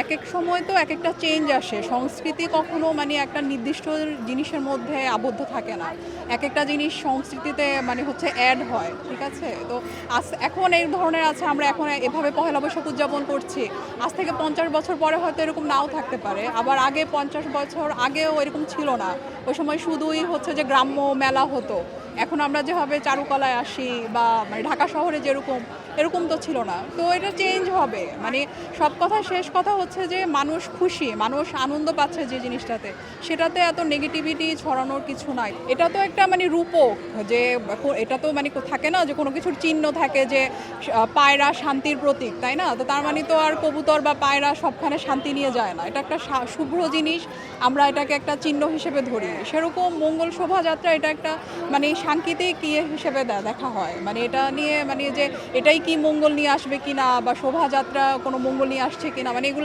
একেক সময় তো একেকটা চেঞ্জ আসে। সংস্কৃতি কখনো মানে একটা নির্দিষ্ট জিনিসের মধ্যে আবদ্ধ থাকে না। একেকটা জিনিস সংস্কৃতিতে মানে হচ্ছে এড হয়। ঠিক আছে? তো এখন এই ধরনের আছে আমরা এখন এভাবে পহেলা বৈশাখ উদযাপন করছি। আজ থেকে ৫০ বছর পরে হয়তো এরকম নাও থাকতে পারে। আবার আগে ৫০ বছর আগেও এরকম ছিল না। ওই সময় শুধুই হচ্ছে যে গ্রাম্য মেলা হতো। এখন আমরা যেভাবে চারুকলায় আসি বা মানে ঢাকা শহরে যেরকম, এরকম তো ছিল না। তো এটা চেঞ্জ হবে। মানে সব কথা শেষ কথা হচ্ছে যে মানুষ খুশি, মানুষ আনন্দ পাচ্ছে যে জিনিসটাতে, সেটাতে এত নেগেটিভিটি ছড়ানোর কিছু নাই। এটা তো একটা মানে রূপক যে এটা তো মানে থাকে না যে কোনো কিছুর চিহ্ন থাকে যে পায়রা শান্তির প্রতীক, তাই না? তো তার মানে তো আর কবুতর বা পায়রা সবখানে শান্তি নিয়ে যায় না। এটা একটা শুভ্র জিনিস, আমরা এটাকে একটা চিহ্ন হিসেবে ধরি। সেরকম মঙ্গল শোভাযাত্রা এটা একটা মানে সাংকেতিক ইয়ে হিসেবে দেখা হয়। মানে এটা নিয়ে মানে যে এটাই কি মঙ্গল নিয়ে আসবে কিনা বা শোভাযাত্রা কোনো মঙ্গল নিয়ে আসছে কিনা, মানে এগুলো